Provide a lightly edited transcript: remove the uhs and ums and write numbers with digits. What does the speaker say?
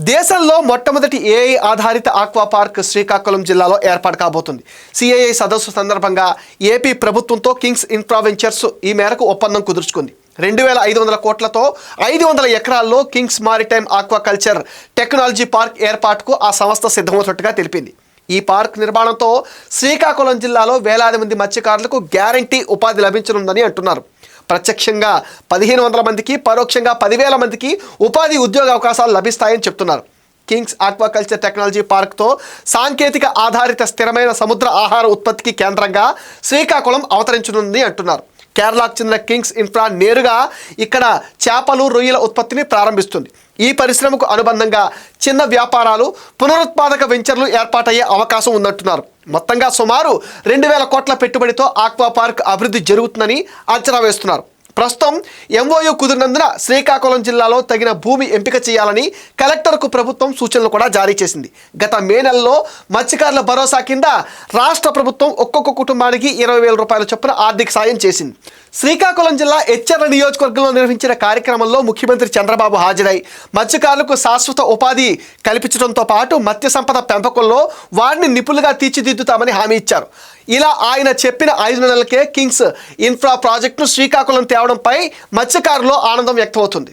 దేశంలో మొట్టమొదటి ఏఐ ఆధారిత ఆక్వా పార్క్ శ్రీకాకుళం జిల్లాలో ఏర్పాటు కాబోతుంది. సిఐఐ సదస్సు సందర్భంగా ఏపీ ప్రభుత్వంతో కింగ్స్ ఇన్ఫ్రా వెంచర్స్ ఈ మేరకు ఒప్పందం కుదుర్చుకుంది. 2,500 కోట్లతో 500 ఎకరాల్లో Kings maritime aquaculture technology park ఏర్పాటుకు ఆ సంస్థ సిద్ధమవుతున్నట్టుగా తెలిపింది. ఈ పార్క్ నిర్మాణంతో శ్రీకాకుళం జిల్లాలో వేలాది మంది మత్స్యకారులకు గ్యారంటీ ఉపాధి లభించనుందని అంటున్నారు. ప్రత్యక్షంగా 1,500 మందికి, పరోక్షంగా 10,000 మందికి ఉపాధి ఉద్యోగ అవకాశాలు లభిస్తాయని చెప్తున్నారు. కింగ్స్ ఆక్వాకల్చర్ టెక్నాలజీ పార్క్తో సాంకేతిక ఆధారిత స్థిరమైన సముద్ర ఆహార ఉత్పత్తికి కేంద్రంగా శ్రీకాకుళం అవతరించనుంది అంటున్నారు. కేరళకు చెందిన కింగ్స్ ఇన్ఫ్రా నేరుగా ఇక్కడ చేపలు, రొయ్యల ఉత్పత్తిని ప్రారంభిస్తుంది. ఈ పరిశ్రమకు అనుబంధంగా చిన్న వ్యాపారాలు, పునరుత్పాదక వెంచర్లు ఏర్పాటయ్యే అవకాశం ఉందంటున్నారు. మొత్తంగా సుమారు 2,000 కోట్ల పెట్టుబడితో ఆక్వా పార్క్ అభివృద్ధి జరుగుతుందని అంచనా వేస్తున్నారు. ప్రస్తుతం ఎంఓయూ కుదిరినందున శ్రీకాకుళం జిల్లాలో తగిన భూమి ఎంపిక చేయాలని కలెక్టర్కు ప్రభుత్వం సూచనలు కూడా జారీ చేసింది. గత మే నెలలో మత్స్యకారుల భరోసా కింద రాష్ట్ర ప్రభుత్వం ఒక్కొక్క కుటుంబానికి 20,000 రూపాయల చొప్పున ఆర్థిక సాయం చేసింది. శ్రీకాకుళం జిల్లా ఎచ్చెర్ల నియోజకవర్గంలో నిర్వహించిన కార్యక్రమంలో ముఖ్యమంత్రి చంద్రబాబు హాజరై మత్స్యకారులకు శాశ్వత ఉపాధి కల్పించడంతో పాటు మత్స్య సంపద పెంపకంలో వారిని నిపుణులుగా తీర్చిదిద్దుతామని హామీ ఇచ్చారు. ఇలా ఆయన చెప్పిన 5 నెలలకే కింగ్స్ ఇన్ఫ్రా ప్రాజెక్టును శ్రీకాకుళం తేవడంపై మత్స్యకారుల్లో ఆనందం వ్యక్తమవుతుంది.